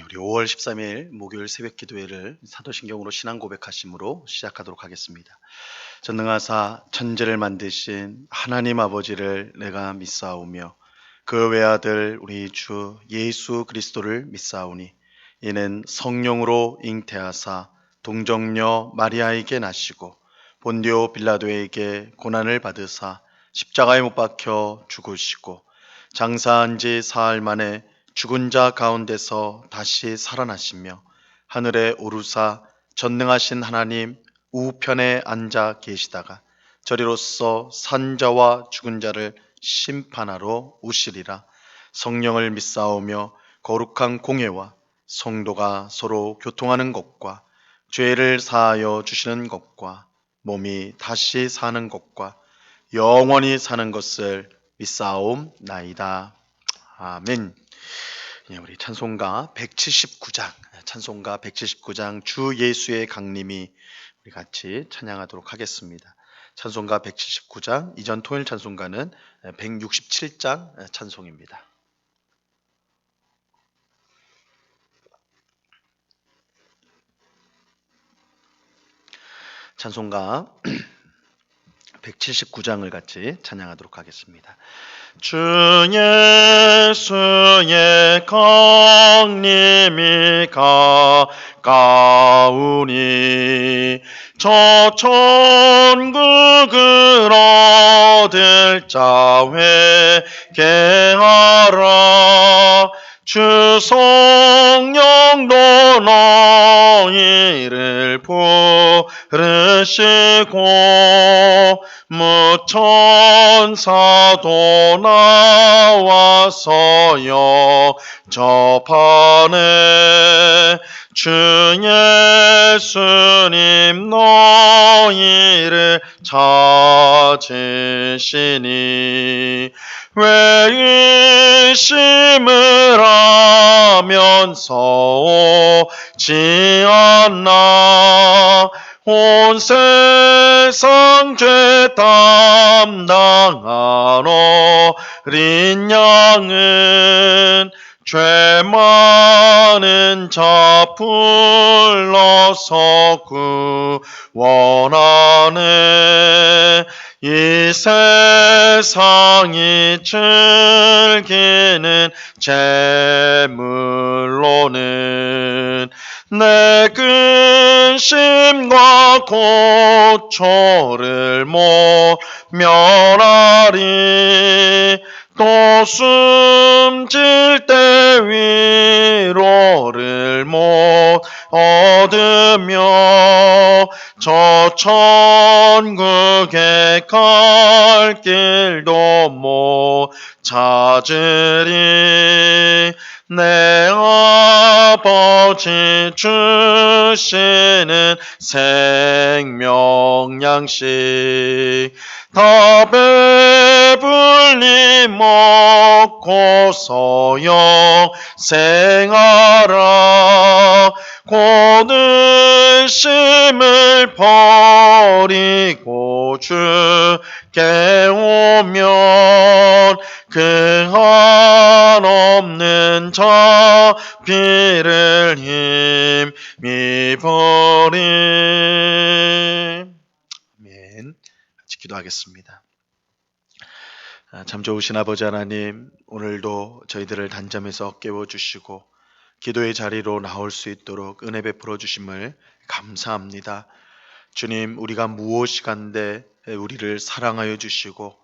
우리 5월 13일 목요일 새벽 기도회를 사도신경으로 신앙 고백하심으로 시작하도록 하겠습니다. 전능하사 천지를 만드신 하나님 아버지를 내가 믿사오며 그 외아들 우리 주 예수 그리스도를 믿사오니 이는 성령으로 잉태하사 동정녀 마리아에게 나시고 본디오 빌라도에게 고난을 받으사 십자가에 못 박혀 죽으시고 장사한 지 사흘 만에 죽은 자 가운데서 다시 살아나시며 하늘에 오르사 전능하신 하나님 우편에 앉아 계시다가 저리로서 산자와 죽은 자를 심판하러 오시리라. 성령을 믿사오며 거룩한 공회와 성도가 서로 교통하는 것과 죄를 사하여 주시는 것과 몸이 다시 사는 것과 영원히 사는 것을 믿사옵나이다. 아멘. 우리 찬송가 179장 주 예수의 강림이 우리 같이 찬양하도록 하겠습니다. 찬송가 179장, 이전 통일 찬송가는 167장 찬송입니다. 찬송가 179장을 같이 찬양하도록 하겠습니다. 주 예수의 강림이 가까우니 저 천국을 얻을 자 회개하라. 주 성령도 너희를 부르시고 무천사도 나와서 영접하네. 주 예수님 너희를 찾으시니 왜 의심을 하면서 오지 않나. 온 세상 죄 담당한 어린 양은 죄 많은 자 불러서 구원하네. 이 세상이 즐기는 재물로는 내 근심과 고초를 못 면하리. 또 숨질 때 위로를 못 얻으며 저 천국에 갈 길도 못 찾으리. 내 아버지 주시는 생명 양식 다 배불리 먹고서 영생하라. 곧 의심을 버리고 주께 오면 그 한없는 자비를 힘입으리. 아멘. 같이 기도하겠습니다. 참 좋으신 아버지 하나님, 오늘도 저희들을 단잠에서 깨워주시고 기도의 자리로 나올 수 있도록 은혜 베풀어 주심을 감사합니다. 주님, 우리가 무엇이간데 우리를 사랑하여 주시고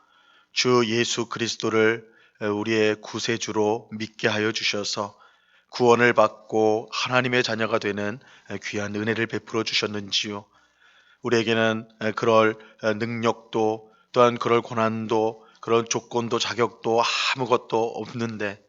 주 예수 그리스도를 우리의 구세주로 믿게 하여 주셔서 구원을 받고 하나님의 자녀가 되는 귀한 은혜를 베풀어 주셨는지요. 우리에게는 그럴 능력도 또한 그럴 고난도 그런 조건도 자격도 아무것도 없는데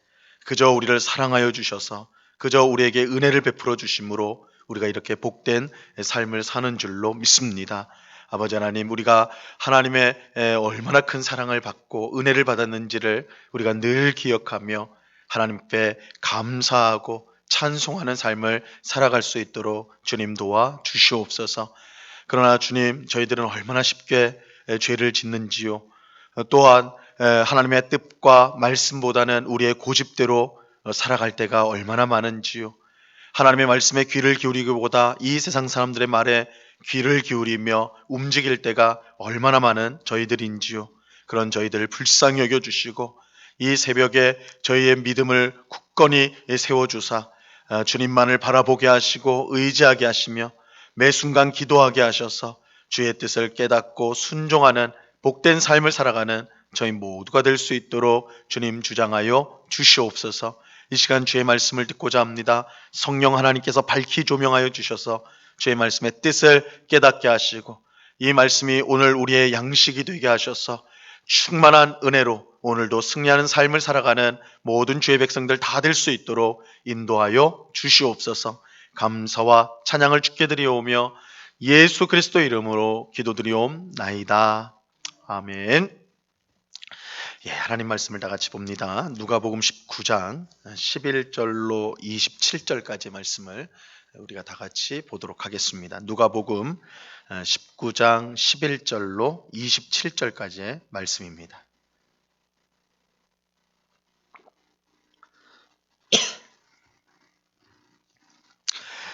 그저 우리를 사랑하여 주셔서 그저 우리에게 은혜를 베풀어 주심으로 우리가 이렇게 복된 삶을 사는 줄로 믿습니다. 아버지 하나님, 우리가 하나님의 얼마나 큰 사랑을 받고 은혜를 받았는지를 우리가 늘 기억하며 하나님께 감사하고 찬송하는 삶을 살아갈 수 있도록 주님 도와 주시옵소서. 그러나 주님, 저희들은 얼마나 쉽게 죄를 짓는지요. 또한 하나님의 뜻과 말씀보다는 우리의 고집대로 살아갈 때가 얼마나 많은지요. 하나님의 말씀에 귀를 기울이기보다 이 세상 사람들의 말에 귀를 기울이며 움직일 때가 얼마나 많은 저희들인지요. 그런 저희들을 불쌍히 여겨주시고 이 새벽에 저희의 믿음을 굳건히 세워주사 주님만을 바라보게 하시고 의지하게 하시며 매 순간 기도하게 하셔서 주의 뜻을 깨닫고 순종하는 복된 삶을 살아가는 저희 모두가 될 수 있도록 주님 주장하여 주시옵소서. 이 시간 주의 말씀을 듣고자 합니다. 성령 하나님께서 밝히 조명하여 주셔서 주의 말씀의 뜻을 깨닫게 하시고 이 말씀이 오늘 우리의 양식이 되게 하셔서 충만한 은혜로 오늘도 승리하는 삶을 살아가는 모든 주의 백성들 다 될 수 있도록 인도하여 주시옵소서. 감사와 찬양을 주께 드리오며 예수 그리스도 이름으로 기도드리옵나이다. 아멘. 하나님 말씀을 다 같이 봅니다. 누가복음 19장 11절로 27절까지 말씀을 우리가 다 같이 보도록 하겠습니다. 누가복음 19장 11절로 27절까지의 말씀입니다.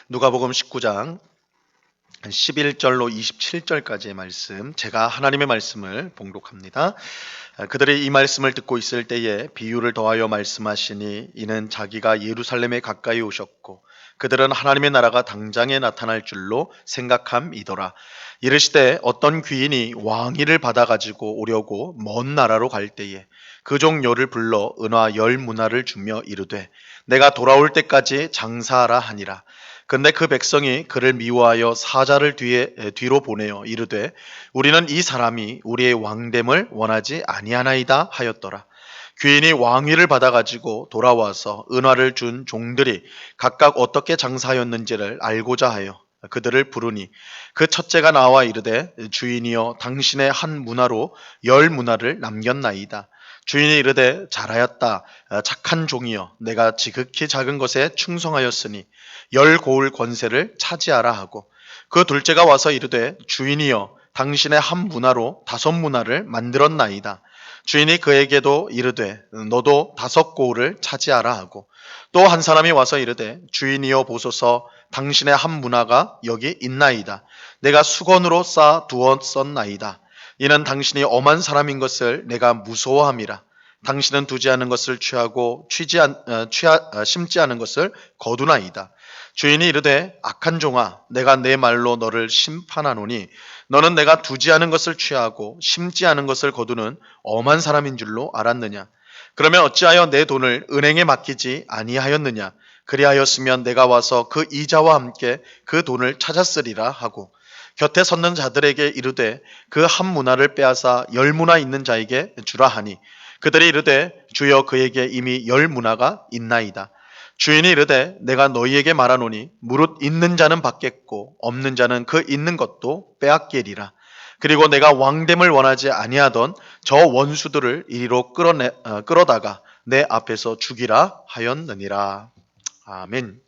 누가복음 19장 11절로 27절까지의 말씀, 제가 하나님의 말씀을 봉독합니다. 그들이 이 말씀을 듣고 있을 때에 비유를 더하여 말씀하시니 이는 자기가 예루살렘에 가까이 오셨고 그들은 하나님의 나라가 당장에 나타날 줄로 생각함이더라. 이르시되 어떤 귀인이 왕위를 받아가지고 오려고 먼 나라로 갈 때에 그 종료를 불러 은화 10문화를 주며 이르되 내가 돌아올 때까지 장사하라 하니라. 근데 그 백성이 그를 미워하여 사자를 뒤로 보내어 이르되 우리는 이 사람이 우리의 왕됨을 원하지 아니하나이다 하였더라. 귀인이 왕위를 받아가지고 돌아와서 은화를 준 종들이 각각 어떻게 장사하였는지를 알고자 하여 그들을 부르니 그 첫째가 나와 이르되 주인이여 당신의 한 문화로 10문화를 남겼나이다. 주인이 이르되 잘하였다 착한 종이여 내가 지극히 작은 것에 충성하였으니 10고을 권세를 차지하라 하고 그 둘째가 와서 이르되 주인이여 당신의 한 문화로 5문화를 만들었나이다. 주인이 그에게도 이르되 너도 5고을을 차지하라 하고 또 한 사람이 와서 이르되 주인이여 보소서 당신의 한 문화가 여기 있나이다. 내가 수건으로 쌓아 두었었나이다. 이는 당신이 엄한 사람인 것을 내가 무서워함이라. 당신은 두지 않은 것을 취하고 심지 않은 것을 거두나이다. 주인이 이르되 악한 종아 내가 내 말로 너를 심판하노니 너는 내가 두지 않은 것을 취하고 심지 않은 것을 거두는 엄한 사람인 줄로 알았느냐. 그러면 어찌하여 내 돈을 은행에 맡기지 아니하였느냐. 그리하였으면 내가 와서 그 이자와 함께 그 돈을 찾았으리라 하고 곁에 섰는 자들에게 이르되 그 한 문화를 빼앗아 10문화 있는 자에게 주라 하니 그들이 이르되 주여 그에게 이미 10문화가 있나이다. 주인이 이르되 내가 너희에게 말하노니 무릇 있는 자는 받겠고 없는 자는 그 있는 것도 빼앗기리라. 그리고 내가 왕됨을 원하지 아니하던 저 원수들을 이리로 끌어다가 내 앞에서 죽이라 하였느니라. 아멘.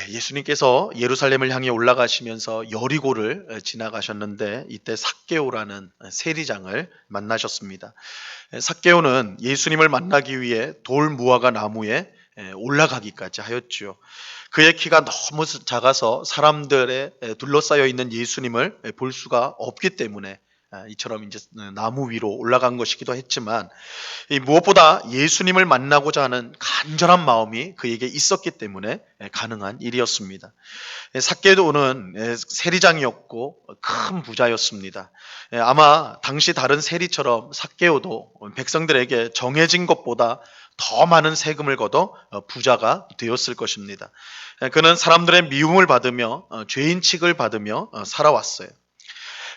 예수님께서 예루살렘을 향해 올라가시면서 여리고를 지나가셨는데 이때 삭개오라는 세리장을 만나셨습니다. 삭개오는 예수님을 만나기 위해 돌 무화과 나무에 올라가기까지 하였죠. 그의 키가 너무 작아서 사람들에 둘러싸여 있는 예수님을 볼 수가 없기 때문에 이처럼 이제 나무 위로 올라간 것이기도 했지만 무엇보다 예수님을 만나고자 하는 간절한 마음이 그에게 있었기 때문에 가능한 일이었습니다. 삭개오는 세리장이었고 큰 부자였습니다. 아마 당시 다른 세리처럼 삭개오도 백성들에게 정해진 것보다 더 많은 세금을 걷어 부자가 되었을 것입니다. 그는 사람들의 미움을 받으며 죄인 취급을 받으며 살아왔어요.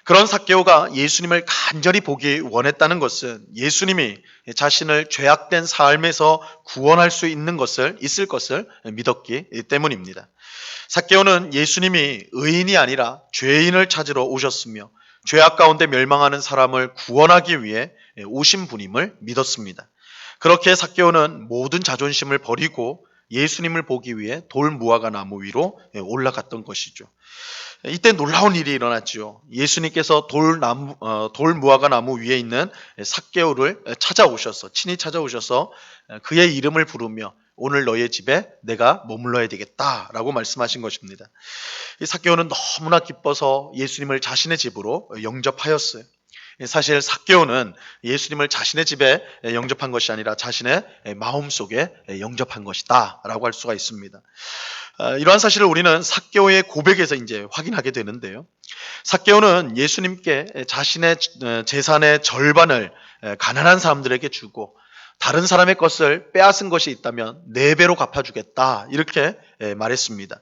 그런 삭개오가 예수님을 간절히 보기 원했다는 것은 예수님이 자신을 죄악된 삶에서 구원할 수 있을 것을 믿었기 때문입니다. 삭개오는 예수님이 의인이 아니라 죄인을 찾으러 오셨으며 죄악 가운데 멸망하는 사람을 구원하기 위해 오신 분임을 믿었습니다. 그렇게 삭개오는 모든 자존심을 버리고 예수님을 보기 위해 돌 무화과 나무 위로 올라갔던 것이죠. 이때 놀라운 일이 일어났죠. 예수님께서 돌 무화과 나무 위에 있는 삭개오를 친히 찾아오셔서 그의 이름을 부르며 오늘 너의 집에 내가 머물러야 되겠다라고 말씀하신 것입니다. 이 삭개오는 너무나 기뻐서 예수님을 자신의 집으로 영접하였어요. 사실 삭개오는 예수님을 자신의 집에 영접한 것이 아니라 자신의 마음속에 영접한 것이다 라고 할 수가 있습니다. 이러한 사실을 우리는 삭개오의 고백에서 이제 확인하게 되는데요. 삭개오는 예수님께 자신의 재산의 절반을 가난한 사람들에게 주고 다른 사람의 것을 빼앗은 것이 있다면 4배로 갚아주겠다 이렇게 말했습니다.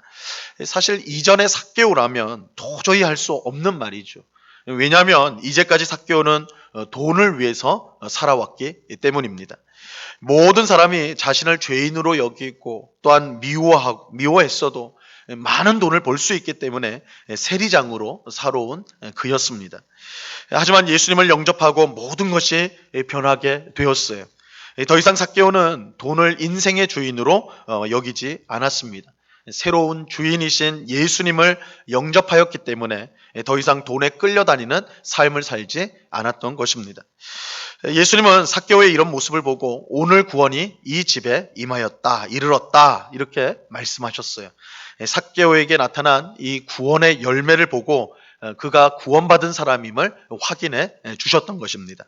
사실 이전의 삭개오라면 도저히 할 수 없는 말이죠. 왜냐하면 이제까지 삭개오는 돈을 위해서 살아왔기 때문입니다. 모든 사람이 자신을 죄인으로 여기고 또한 미워했어도 많은 돈을 벌 수 있기 때문에 세리장으로 살아온 그였습니다. 하지만 예수님을 영접하고 모든 것이 변하게 되었어요. 더 이상 삭개오는 돈을 인생의 주인으로 여기지 않았습니다. 새로운 주인이신 예수님을 영접하였기 때문에 더 이상 돈에 끌려다니는 삶을 살지 않았던 것입니다. 예수님은 삭개오의 이런 모습을 보고 오늘 구원이 이 집에 임하였다, 이르렀다 이렇게 말씀하셨어요. 삭개오에게 나타난 이 구원의 열매를 보고 그가 구원받은 사람임을 확인해 주셨던 것입니다.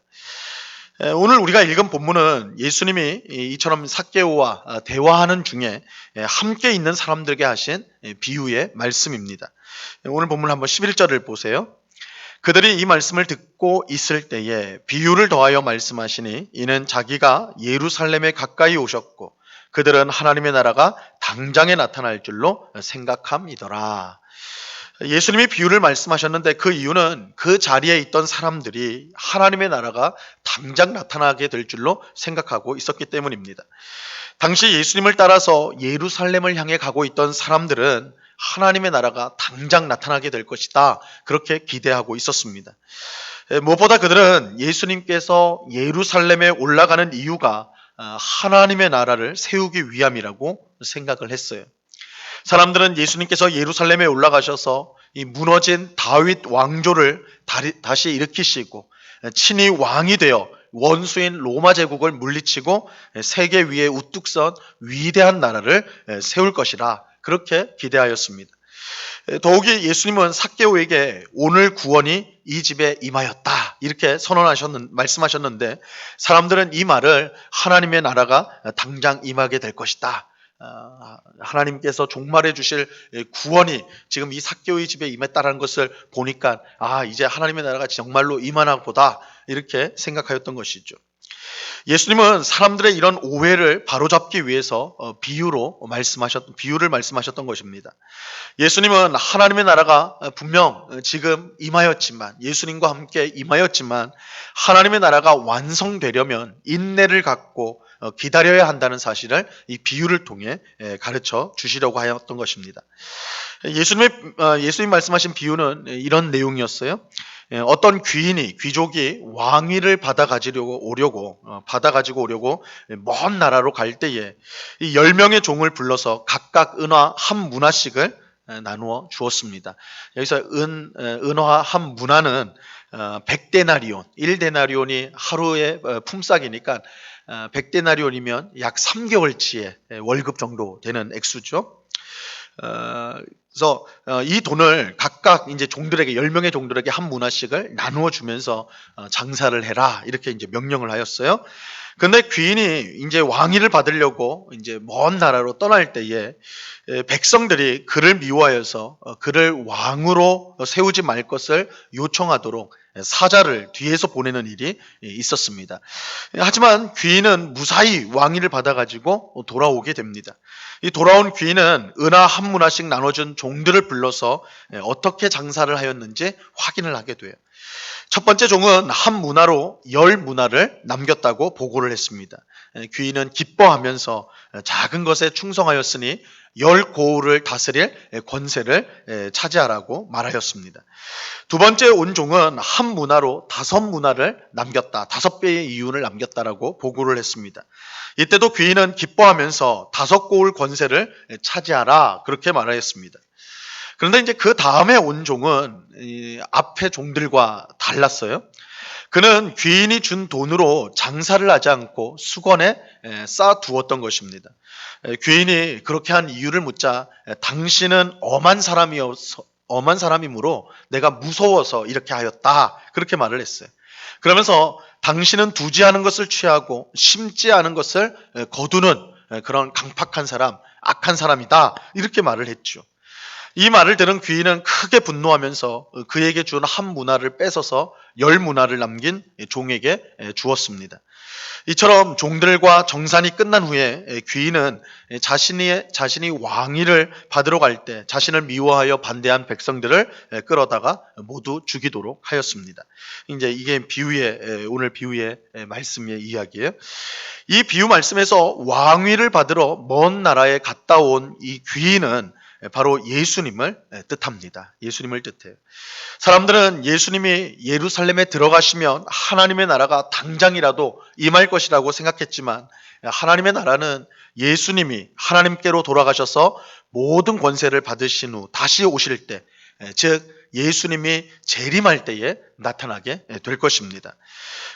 오늘 우리가 읽은 본문은 예수님이 이처럼 삭개오와 대화하는 중에 함께 있는 사람들에게 하신 비유의 말씀입니다. 오늘 본문 한번 11절을 보세요. 그들이 이 말씀을 듣고 있을 때에 비유를 더하여 말씀하시니 이는 자기가 예루살렘에 가까이 오셨고 그들은 하나님의 나라가 당장에 나타날 줄로 생각함이더라. 예수님이 비유를 말씀하셨는데 그 이유는 그 자리에 있던 사람들이 하나님의 나라가 당장 나타나게 될 줄로 생각하고 있었기 때문입니다. 당시 예수님을 따라서 예루살렘을 향해 가고 있던 사람들은 하나님의 나라가 당장 나타나게 될 것이다. 그렇게 기대하고 있었습니다. 무엇보다 그들은 예수님께서 예루살렘에 올라가는 이유가 하나님의 나라를 세우기 위함이라고 생각을 했어요. 사람들은 예수님께서 예루살렘에 올라가셔서 이 무너진 다윗 왕조를 다시 일으키시고 친히 왕이 되어 원수인 로마 제국을 물리치고 세계 위에 우뚝 선 위대한 나라를 세울 것이라 그렇게 기대하였습니다. 더욱이 예수님은 삭개오에게 오늘 구원이 이 집에 임하였다 이렇게 말씀하셨는데 사람들은 이 말을 하나님의 나라가 당장 임하게 될 것이다. 하나님께서 종말해 주실 구원이 지금 이 삭개오의 집에 임했다는 것을 보니까 이제 하나님의 나라가 정말로 임하나 보다 이렇게 생각하였던 것이죠. 예수님은 사람들의 이런 오해를 바로잡기 위해서 비유를 말씀하셨던 것입니다. 예수님은 하나님의 나라가 분명 지금 임하였지만 예수님과 함께 임하였지만 하나님의 나라가 완성되려면 인내를 갖고 기다려야 한다는 사실을 이 비유를 통해 가르쳐 주시려고 하였던 것입니다. 예수님 말씀하신 비유는 이런 내용이었어요. 어떤 귀족이 왕위를 받아가지고 오려고 먼 나라로 갈 때에 이 10명의 종을 불러서 각각 은화 한 문화씩을 나누어 주었습니다. 여기서 은화 한 문화는 100데나리온, 1데나리온이 하루의 품삯이니까 100데나리온이면 약 3개월치의 월급 정도 되는 액수죠. 그래서 이 돈을 각각 이제 종들에게 10명의 종들에게 한 문화씩을 나누어 주면서 장사를 해라 이렇게 이제 명령을 하였어요. 근데 귀인이 이제 왕위를 받으려고 이제 먼 나라로 떠날 때에 백성들이 그를 미워하여서 그를 왕으로 세우지 말 것을 요청하도록 사자를 뒤에서 보내는 일이 있었습니다. 하지만 귀인은 무사히 왕위를 받아가지고 돌아오게 됩니다. 이 돌아온 귀인은 은화 한 문화씩 나눠준 종들을 불러서 어떻게 장사를 하였는지 확인을 하게 돼요. 첫 번째 종은 한 문화로 10문화를 남겼다고 보고를 했습니다. 귀인은 기뻐하면서 작은 것에 충성하였으니 10고을을 다스릴 권세를 차지하라고 말하였습니다. 두 번째 온 종은 한 문화로 5문화를 남겼다. 5배의 이윤을 남겼다라고 보고를 했습니다. 이때도 귀인은 기뻐하면서 5고을 권세를 차지하라 그렇게 말하였습니다. 그런데 이제 그 다음에 온 종은 앞에 종들과 달랐어요. 그는 귀인이 준 돈으로 장사를 하지 않고 수건에 쌓아두었던 것입니다. 귀인이 그렇게 한 이유를 묻자 당신은 엄한 사람이므로 내가 무서워서 이렇게 하였다. 그렇게 말을 했어요. 그러면서 당신은 두지 않은 것을 취하고 심지 않은 것을 거두는 그런 강팍한 사람, 악한 사람이다. 이렇게 말을 했죠. 이 말을 들은 귀인은 크게 분노하면서 그에게 준 한 문화를 뺏어서 10문화를 남긴 종에게 주었습니다. 이처럼 종들과 정산이 끝난 후에 귀인은 자신이 왕위를 받으러 갈 때 자신을 미워하여 반대한 백성들을 끌어다가 모두 죽이도록 하였습니다. 이제 이게 오늘 비유의 말씀의 이야기예요. 이 비유 말씀에서 왕위를 받으러 먼 나라에 갔다 온 이 귀인은 바로 예수님을 뜻합니다. 예수님을 뜻해요. 사람들은 예수님이 예루살렘에 들어가시면 하나님의 나라가 당장이라도 임할 것이라고 생각했지만 하나님의 나라는 예수님이 하나님께로 돌아가셔서 모든 권세를 받으신 후 다시 오실 때, 즉 예수님이 재림할 때에 나타나게 될 것입니다.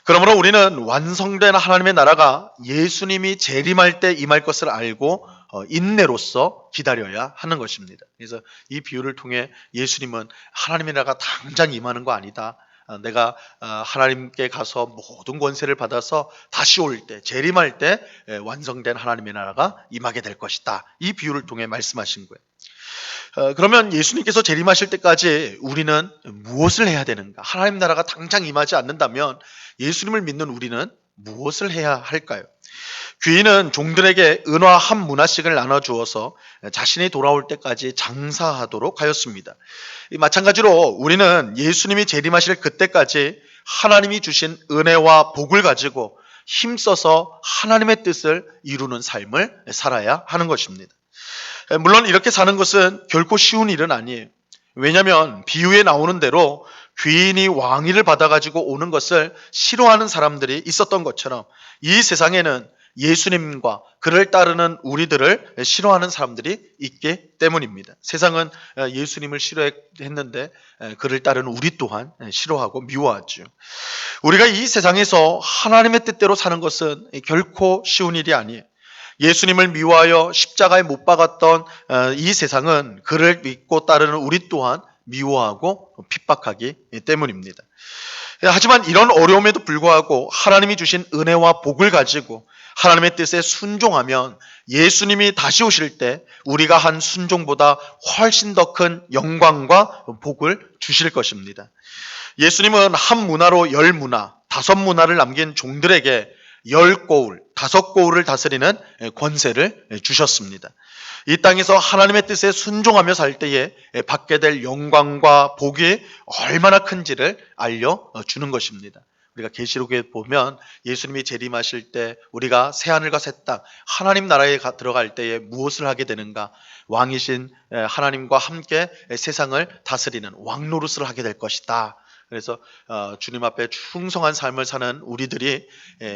그러므로 우리는 완성된 하나님의 나라가 예수님이 재림할 때 임할 것을 알고 인내로서 기다려야 하는 것입니다. 그래서 이 비유를 통해 예수님은 하나님의 나라가 당장 임하는 거 아니다. 내가 하나님께 가서 모든 권세를 받아서 다시 올 때, 재림할 때 완성된 하나님의 나라가 임하게 될 것이다. 이 비유를 통해 말씀하신 거예요. 그러면 예수님께서 재림하실 때까지 우리는 무엇을 해야 되는가? 하나님 나라가 당장 임하지 않는다면 예수님을 믿는 우리는 무엇을 해야 할까요? 귀인은 종들에게 은화 한 문화씩을 나눠주어서 자신이 돌아올 때까지 장사하도록 하였습니다. 마찬가지로 우리는 예수님이 재림하실 그때까지 하나님이 주신 은혜와 복을 가지고 힘써서 하나님의 뜻을 이루는 삶을 살아야 하는 것입니다. 물론 이렇게 사는 것은 결코 쉬운 일은 아니에요. 왜냐하면 비유에 나오는 대로 귀인이 왕위를 받아가지고 오는 것을 싫어하는 사람들이 있었던 것처럼 이 세상에는 예수님과 그를 따르는 우리들을 싫어하는 사람들이 있기 때문입니다. 세상은 예수님을 싫어했는데 그를 따르는 우리 또한 싫어하고 미워하죠. 우리가 이 세상에서 하나님의 뜻대로 사는 것은 결코 쉬운 일이 아니에요. 예수님을 미워하여 십자가에 못 박았던 이 세상은 그를 믿고 따르는 우리 또한 미워하고 핍박하기 때문입니다. 하지만 이런 어려움에도 불구하고 하나님이 주신 은혜와 복을 가지고 하나님의 뜻에 순종하면 예수님이 다시 오실 때 우리가 한 순종보다 훨씬 더 큰 영광과 복을 주실 것입니다. 예수님은 한 문화로 10문화, 5문화를 남긴 종들에게 10고울, 5고울을 다스리는 권세를 주셨습니다. 이 땅에서 하나님의 뜻에 순종하며 살 때에 받게 될 영광과 복이 얼마나 큰지를 알려주는 것입니다. 우리가 계시록에 보면 예수님이 재림하실 때 우리가 새하늘과 새 땅, 하나님 나라에 들어갈 때에 무엇을 하게 되는가? 왕이신 하나님과 함께 세상을 다스리는 왕노릇을 하게 될 것이다. 그래서 주님 앞에 충성한 삶을 사는 우리들이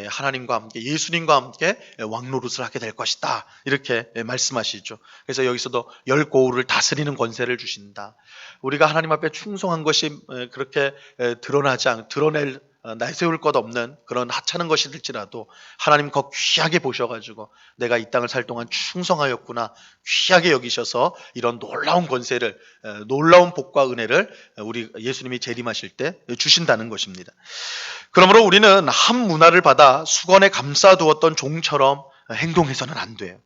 하나님과 함께 예수님과 함께 왕노릇을 하게 될 것이다. 이렇게 말씀하시죠. 그래서 여기서도 10고울을 다스리는 권세를 주신다. 우리가 하나님 앞에 충성한 것이 그렇게 드러낼 내세울 것 없는 그런 하찮은 것일지라도 하나님 거 귀하게 보셔가지고 내가 이 땅을 살 동안 충성하였구나 귀하게 여기셔서 이런 놀라운 권세를 놀라운 복과 은혜를 우리 예수님이 재림하실 때 주신다는 것입니다. 그러므로 우리는 한 문화를 받아 수건에 감싸두었던 종처럼 행동해서는 안 돼요.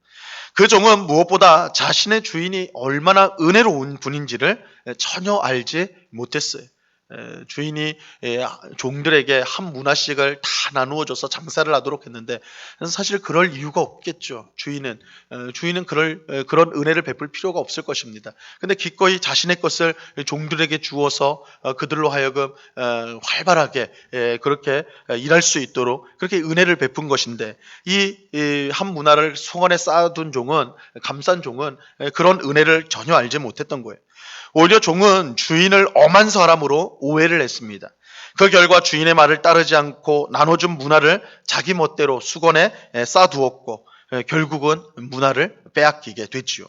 그 종은 무엇보다 자신의 주인이 얼마나 은혜로운 분인지를 전혀 알지 못했어요. 주인이 종들에게 한 문화씩을 다 나누어줘서 장사를 하도록 했는데 사실 그럴 이유가 없겠죠. 주인은 그런 은혜를 베풀 필요가 없을 것입니다. 근데 기꺼이 자신의 것을 종들에게 주어서 그들로 하여금 활발하게 그렇게 일할 수 있도록 그렇게 은혜를 베푼 것인데 이 한 문화를 수건에 쌓아둔 종은 감싼 종은 그런 은혜를 전혀 알지 못했던 거예요. 오히려 종은 주인을 엄한 사람으로 오해를 했습니다. 그 결과 주인의 말을 따르지 않고 나눠준 문화를 자기 멋대로 수건에 쌓아두었고 결국은 문화를 빼앗기게 됐지요.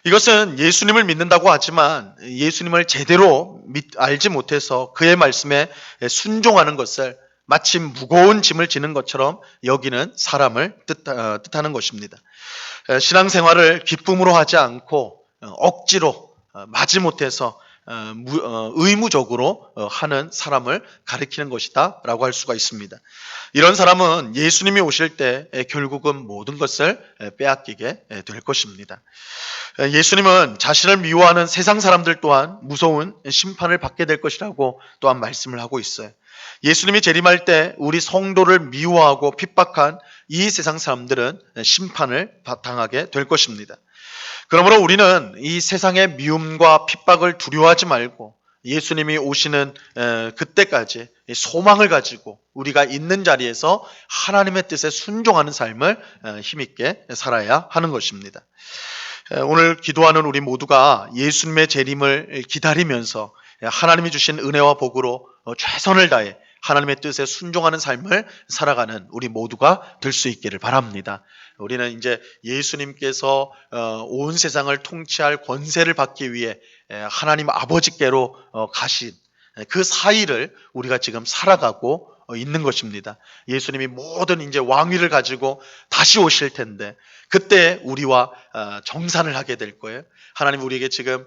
이것은 예수님을 믿는다고 하지만 예수님을 제대로 알지 못해서 그의 말씀에 순종하는 것을 마치 무거운 짐을 지는 것처럼 여기는 사람을 뜻하는 것입니다. 신앙생활을 기쁨으로 하지 않고 억지로 마지못해서 의무적으로 하는 사람을 가리키는 것이다 라고 할 수가 있습니다. 이런 사람은 예수님이 오실 때 결국은 모든 것을 빼앗기게 될 것입니다. 예수님은 자신을 미워하는 세상 사람들 또한 무서운 심판을 받게 될 것이라고 또한 말씀을 하고 있어요. 예수님이 재림할 때 우리 성도를 미워하고 핍박한 이 세상 사람들은 심판을 당하게 될 것입니다. 그러므로 우리는 이 세상의 미움과 핍박을 두려워하지 말고 예수님이 오시는 그때까지 소망을 가지고 우리가 있는 자리에서 하나님의 뜻에 순종하는 삶을 힘있게 살아야 하는 것입니다. 오늘 기도하는 우리 모두가 예수님의 재림을 기다리면서 하나님이 주신 은혜와 복으로 최선을 다해 하나님의 뜻에 순종하는 삶을 살아가는 우리 모두가 될 수 있기를 바랍니다. 우리는 이제 예수님께서 온 세상을 통치할 권세를 받기 위해 하나님 아버지께로 가신 그 사이를 우리가 지금 살아가고 있는 것입니다. 예수님이 모든 이제 왕위를 가지고 다시 오실 텐데 그때 우리와 정산을 하게 될 거예요. 하나님 우리에게 지금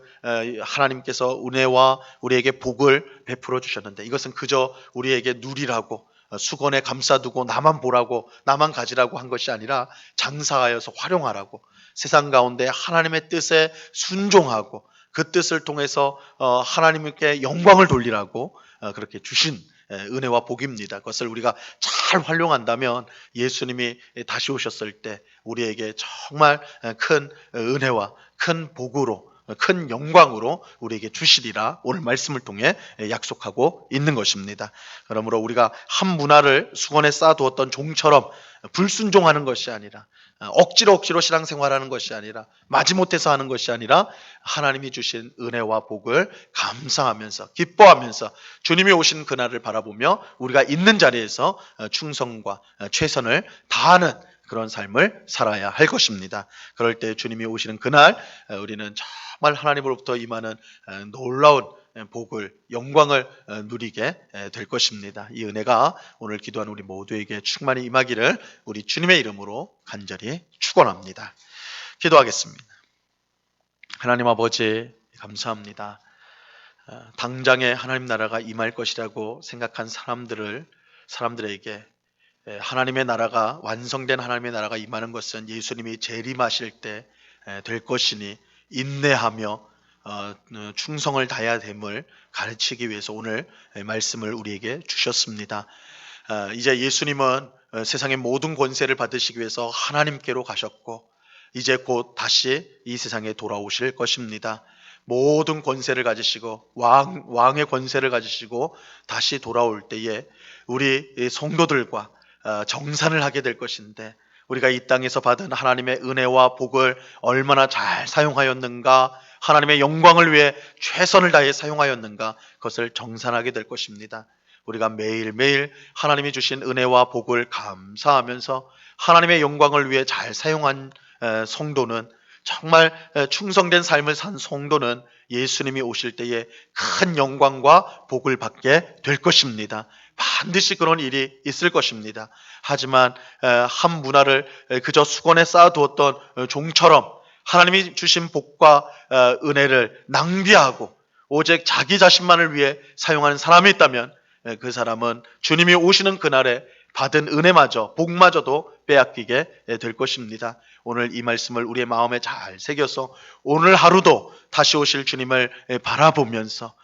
하나님께서 은혜와 우리에게 복을 베풀어 주셨는데 이것은 그저 우리에게 누리라고 수건에 감싸두고 나만 보라고 나만 가지라고 한 것이 아니라 장사하여서 활용하라고 세상 가운데 하나님의 뜻에 순종하고 그 뜻을 통해서 하나님께 영광을 돌리라고 그렇게 주신 은혜와 복입니다. 그것을 우리가 잘 활용한다면 예수님이 다시 오셨을 때 우리에게 정말 큰 은혜와 큰 복으로 큰 영광으로 우리에게 주시리라 오늘 말씀을 통해 약속하고 있는 것입니다. 그러므로 우리가 한 문화를 수건에 쌓아두었던 종처럼 불순종하는 것이 아니라 억지로 신앙생활하는 것이 아니라 마지못해서 하는 것이 아니라 하나님이 주신 은혜와 복을 감사하면서 기뻐하면서 주님이 오신 그날을 바라보며 우리가 있는 자리에서 충성과 최선을 다하는 그런 삶을 살아야 할 것입니다. 그럴 때 주님이 오시는 그날 우리는 정말 하나님으로부터 임하는 놀라운 복을 영광을 누리게 될 것입니다. 이 은혜가 오늘 기도하는 우리 모두에게 충만히 임하기를 우리 주님의 이름으로 간절히 축원합니다. 기도하겠습니다. 하나님 아버지 감사합니다. 당장에 하나님 나라가 임할 것이라고 생각한 사람들에게 하나님의 나라가 완성된 하나님의 나라가 임하는 것은 예수님이 재림하실 때 될 것이니 인내하며 충성을 다해야 됨을 가르치기 위해서 오늘 말씀을 우리에게 주셨습니다. 이제 예수님은 세상의 모든 권세를 받으시기 위해서 하나님께로 가셨고 이제 곧 다시 이 세상에 돌아오실 것입니다. 모든 권세를 가지시고 왕의 권세를 가지시고 다시 돌아올 때에 우리 성도들과 정산을 하게 될 것인데 우리가 이 땅에서 받은 하나님의 은혜와 복을 얼마나 잘 사용하였는가, 하나님의 영광을 위해 최선을 다해 사용하였는가, 그것을 정산하게 될 것입니다. 우리가 매일매일 하나님이 주신 은혜와 복을 감사하면서 하나님의 영광을 위해 잘 사용한 성도는 정말 충성된 삶을 산 성도는 예수님이 오실 때에 큰 영광과 복을 받게 될 것입니다. 반드시 그런 일이 있을 것입니다. 하지만 한 문화를 그저 수건에 쌓아두었던 종처럼 하나님이 주신 복과 은혜를 낭비하고 오직 자기 자신만을 위해 사용하는 사람이 있다면 그 사람은 주님이 오시는 그날에 받은 은혜마저 복마저도 빼앗기게 될 것입니다. 오늘 이 말씀을 우리의 마음에 잘 새겨서 오늘 하루도 다시 오실 주님을 바라보면서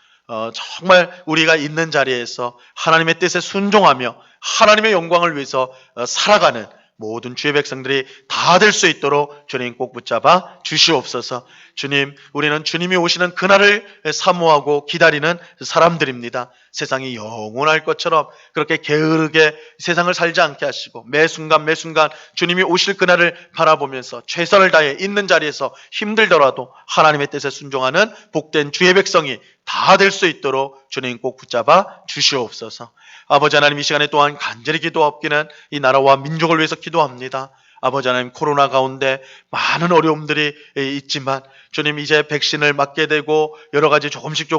정말 우리가 있는 자리에서 하나님의 뜻에 순종하며 하나님의 영광을 위해서 살아가는 모든 주의 백성들이 다 될 수 있도록 주님 꼭 붙잡아 주시옵소서. 주님, 우리는 주님이 오시는 그날을 사모하고 기다리는 사람들입니다. 세상이 영원할 것처럼 그렇게 게으르게 세상을 살지 않게 하시고 매 순간 주님이 오실 그날을 바라보면서 최선을 다해 있는 자리에서 힘들더라도 하나님의 뜻에 순종하는 복된 주의 백성이 다 될 수 있도록 주님 꼭 붙잡아 주시옵소서. 아버지 하나님, 이 시간에 또한 간절히 기도하옵기는 이 나라와 민족을 위해서 기도합니다. 아버지 하나님, 코로나 가운데 많은 어려움들이 있지만 주님, 이제 백신을 맞게 되고 여러 가지 조금씩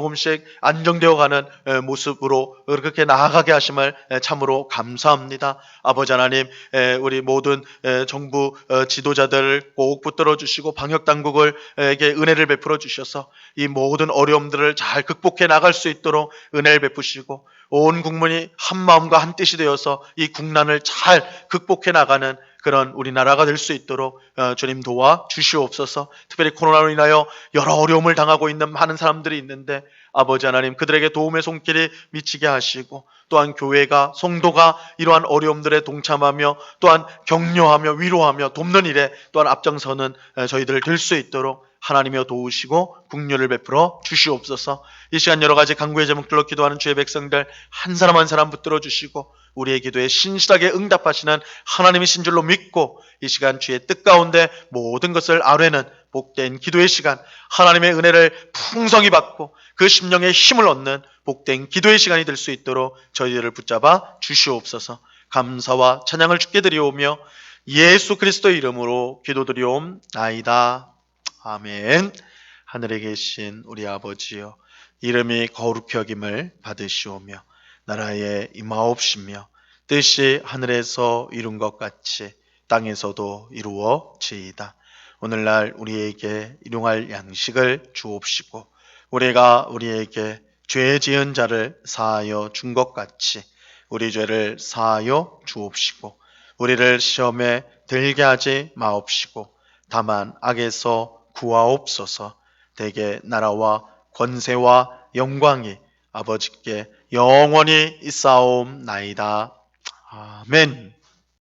안정되어 가는 모습으로 그렇게 나아가게 하심을 참으로 감사합니다. 아버지 하나님, 우리 모든 정부 지도자들을 꼭 붙들어 주시고 방역 당국에게 은혜를 베풀어 주셔서 이 모든 어려움들을 잘 극복해 나갈 수 있도록 은혜를 베푸시고, 온 국민이 한 마음과 한 뜻이 되어서 이 국난을 잘 극복해 나가는 그런 우리나라가 될 수 있도록 주님 도와 주시옵소서. 특별히 코로나로 인하여 여러 어려움을 당하고 있는 많은 사람들이 있는데 아버지 하나님, 그들에게 도움의 손길이 미치게 하시고, 또한 교회가, 성도가 이러한 어려움들에 동참하며 또한 격려하며 위로하며 돕는 일에 또한 앞장서는 저희들 될 수 있도록 하나님이여 도우시고 긍휼을 베풀어 주시옵소서. 이 시간 여러 가지 간구의 제목들로 기도하는 주의 백성들 한 사람 한 사람 붙들어 주시고, 우리의 기도에 신실하게 응답하시는 하나님이신 줄로 믿고, 이 시간 주의 뜻 가운데 모든 것을 아뢰는 복된 기도의 시간, 하나님의 은혜를 풍성히 받고 그 심령의 힘을 얻는 복된 기도의 시간이 될 수 있도록 저희들을 붙잡아 주시옵소서. 감사와 찬양을 주께 드리오며 예수 그리스도의 이름으로 기도드리옵나이다. 아멘. 하늘에 계신 우리 아버지여, 이름이 거룩히 여김을 받으시오며 나라에 임하옵시며 뜻이 하늘에서 이룬 것 같이 땅에서도 이루어지이다. 오늘날 우리에게 일용할 양식을 주옵시고, 우리가 우리에게 죄 지은 자를 사하여 준 것 같이 우리 죄를 사하여 주옵시고, 우리를 시험에 들게 하지 마옵시고 다만 악에서 구하옵소서. 대개 나라와 권세와 영광이 아버지께 영원히 있사옵나이다. 아멘.